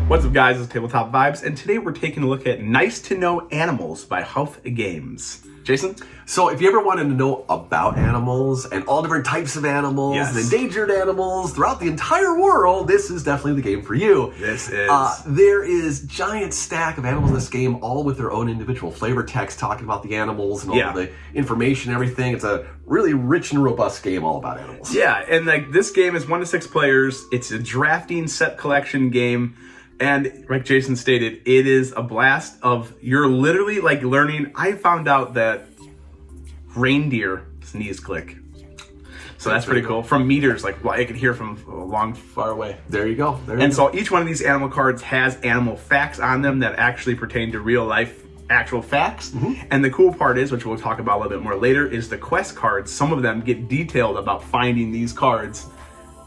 What's up, guys? It's Tabletop Vibes, and today we're taking a look at Nice to Know Animals by Huff Games. Jason? So if you ever wanted to know about animals and all different types of animals, and endangered animals throughout the entire world, this is definitely the game for you. This is. There is giant stack of animals in this game, all with their own individual flavor text talking about the animals and all the information, everything. It's a really rich and robust game all about animals. Yeah, and like this game is 1 to 6 players. It's a drafting set collection game. And like Jason stated, it is a blast of, you're literally like learning. I found out that reindeer sneeze click. So that's pretty cool. From meters, like I could hear from a long, far away. There you go. So each one of these animal cards has animal facts on them that actually pertain to real life actual facts. And the cool part is, which we'll talk about a little bit more later, is the quest cards. Some of them get detailed about finding these cards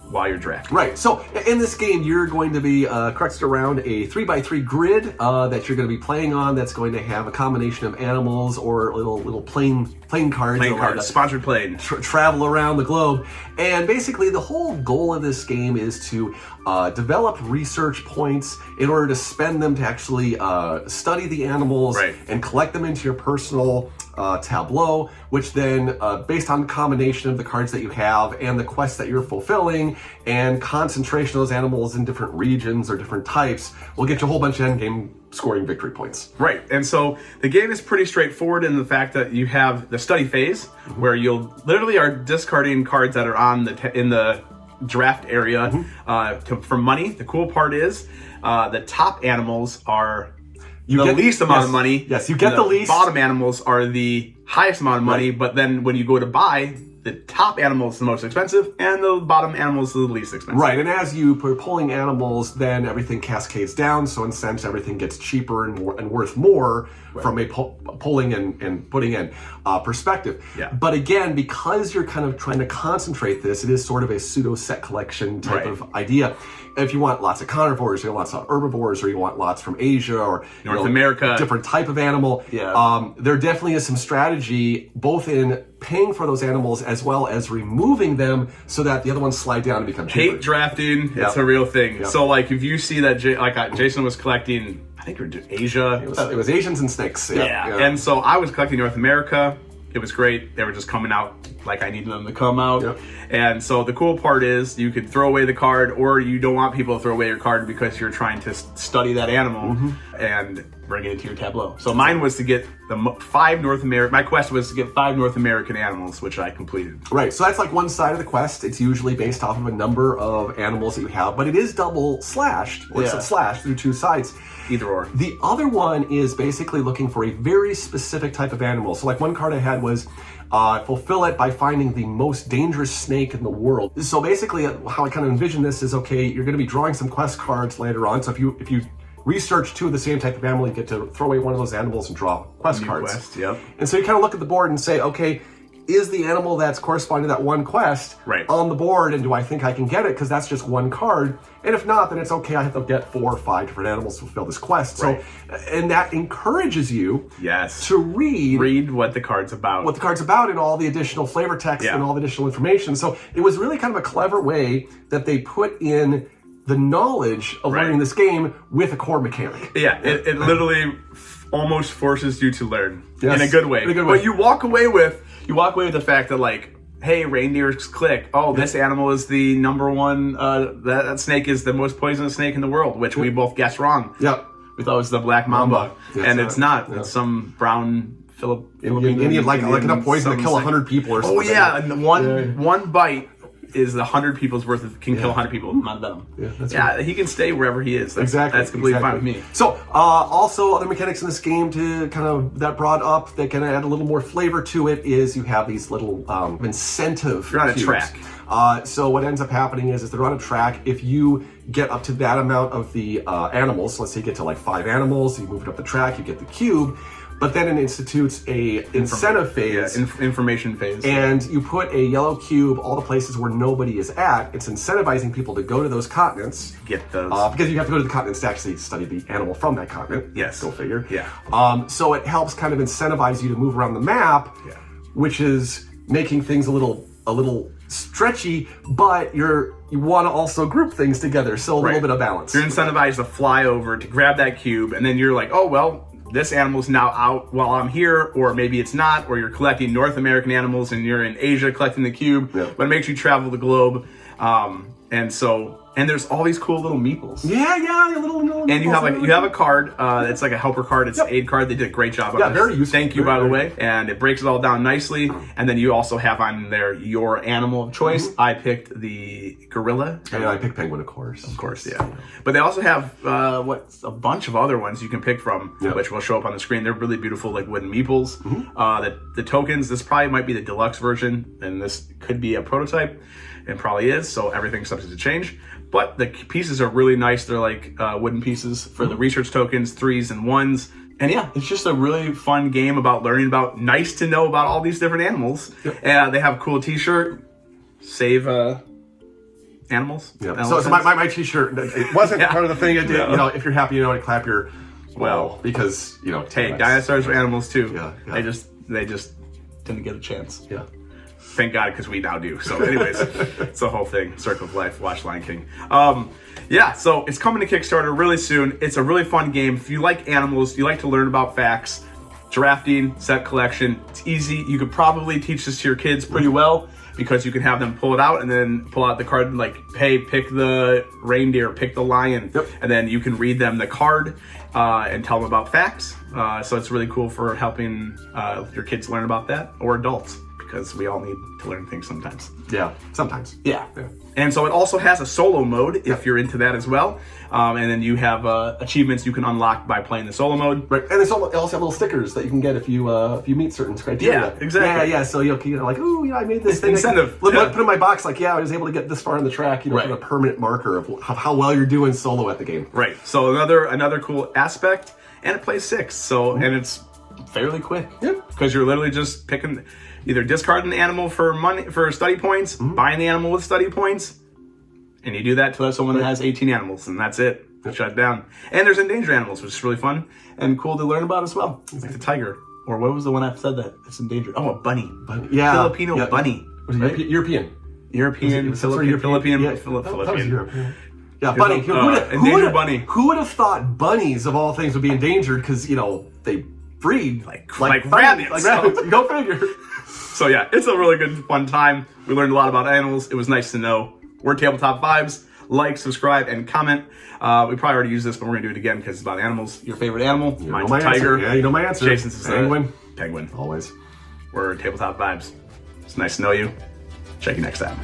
while you're drafting. Right. So in this game, you're going to be cruxed around a 3x3 grid that you're going to be playing on. That's going to have a combination of animals or little plane cards. Plane cards, sponsored plane. Travel around the globe. And basically the whole goal of this game is to develop research points in order to spend them to actually study the animals and collect them into your personal tableau, which then, based on the combination of the cards that you have and the quests that you're fulfilling and concentration of those animals in different regions or different types, will get you a whole bunch of endgame scoring victory points. Right, and so the game is pretty straightforward in the fact that you have the study phase, where you'll literally are discarding cards that are on in the draft area for money. The cool part is the top animals are the least amount of money. Yes, you get the least. Bottom animals are the highest amount of money, but then when you go to buy, the top animal is the most expensive, and the bottom animal is the least expensive. Right, and as you are pulling animals, then everything cascades down, so in a sense, everything gets cheaper and worth more from a pulling and putting in perspective. Yeah. But again, because you're kind of trying to concentrate this, it is sort of a pseudo set collection type of idea. If you want lots of carnivores, you want lots of herbivores, or you want lots from Asia or North America, different type of animal, there definitely is some strategy both in paying for those animals as well as removing them so that the other ones slide down and become cheaper. Hate drafting, it's a real thing. So like if you see that Jason was collecting, I think it was Asia. It was Asians and snakes. And so I was collecting North America. It was great. They were just coming out like I needed them to come out. And so the cool part is you could throw away the card, or you don't want people to throw away your card because you're trying to study that animal and bring it into your tableau. So mine was to get my quest was to get 5 North American animals, which I completed. Right, so that's like one side of the quest. It's usually based off of a number of animals that you have, but it is double slashed, or slashed through 2 sides. Either or. The other one is basically looking for a very specific type of animal. So like one card I had was fulfill it by finding the most dangerous snake in the world. So basically how I kind of envision this is, okay, you're going to be drawing some quest cards later on. So if you research 2 of the same type of animal, you get to throw away one of those animals and draw quest cards. And so you kind of look at the board and say, okay, is the animal that's corresponding to that one quest on the board, and do I think I can get it? Because that's just one card. And if not, then it's okay, I have to get 4 or 5 different animals to fulfill this quest. So, and that encourages you to read what the card's about. What the card's about and all the additional flavor text and all the additional information. So it was really kind of a clever way that they put in the knowledge of learning this game with a core mechanic. It literally almost forces you to learn in a good way. But you walk away with the fact that, like, hey, reindeers click. Oh, this animal is the number one. That snake is the most poisonous snake in the world, which we both guessed wrong. We thought it was the black mamba, and it's not. It's some brown Indian like enough poison to kill 100 people or something. Oh yeah, and one bite is 100 people's worth of can kill 100 people. Not venom. He can stay wherever he is. That's completely fine with me. So also other mechanics in this game to kind of that brought up that can add a little more flavor to it is you have these little incentive. You're on a track. So what ends up happening is they're on a track. If you get up to that amount of the animals, so let's say you get to like 5 animals, you move it up the track, you get the cube. But then it institutes a incentive phase. Information phase. And you put a yellow cube all the places where nobody is at. It's incentivizing people to go to those continents. Get those. Because you have to go to the continents to actually study the animal from that continent. Yes. Go figure. Yeah. So it helps kind of incentivize you to move around the map, which is making things a little stretchy, but you're you want to also group things together, so a little bit of balance. You're incentivized to fly over to grab that cube, and then you're like, oh, well, this animal's now out while I'm here, or maybe it's not, or you're collecting North American animals and you're in Asia collecting the cube, but it makes you travel the globe. And there's all these cool little meeples. Yeah, little. And you have a card. It's like a helper card. It's an aid card. They did a great job on this. Very useful. Thank you, by the way. And it breaks it all down nicely. And then you also have on there your animal of choice. I picked the gorilla. And I picked penguin, of course. Of course, yeah. But they also have a bunch of other ones you can pick from, which will show up on the screen. They're really beautiful, like wooden meeples. The tokens. This probably might be the deluxe version, and this could be a prototype. It probably is. So everything's subject to change. But the pieces are really nice. They're like wooden pieces for the research tokens, 3s and 1s. And yeah, it's just a really fun game about learning about, nice to know about all these different animals. And they have a cool t-shirt, save animals. So my t-shirt, it wasn't part of the thing. It did, if you're happy, to clap your, because, hey, dinosaurs are animals too. They just didn't get a chance. Thank God, because we now do. So anyways, it's the whole thing. Circle of Life, watch Lion King. So it's coming to Kickstarter really soon. It's a really fun game. If you like animals, you like to learn about facts, drafting, set collection, it's easy. You could probably teach this to your kids pretty well, because you can have them pull it out and then pull out the card and like, hey, pick the reindeer, pick the lion. And then you can read them the card and tell them about facts. So it's really cool for helping your kids learn about that, or adults, because we all need to learn things sometimes. Sometimes. And so it also has a solo mode if you're into that as well. And then you have achievements you can unlock by playing the solo mode. Right, and they also have little stickers that you can get if you meet certain criteria. Yeah, exactly. So you're like, ooh, I made this thing. Incentive. Put in my box, like, I was able to get this far on the track. Put a permanent marker of how well you're doing solo at the game. Right. So another cool aspect, and it plays 6. So and it's fairly quick. Because you're literally just picking. Either discarding the animal for money, for study points, buying the animal with study points, and you do that to someone that has 18 animals, and that's it. Shut down. And there's endangered animals, which is really fun and cool to learn about as well. Like the tiger, or what was the one I said that it's endangered? Oh, a bunny. Filipino bunny. Right? European. Philippine. Yeah, bunny. Endangered bunny. Who would have thought bunnies of all things would be endangered? Because they breed like rabbits. Like rabbits. Go figure. So yeah, it's a really good, fun time. We learned a lot about animals. It was nice to know. We're Tabletop Vibes. Like, subscribe, and comment. We probably already used this, but we're going to do it again because it's about animals. Your favorite animal? Mine's a tiger. Yeah, you know my answer. Jason's is penguin. Penguin. Always. We're Tabletop Vibes. It's nice to know you. Check you next time.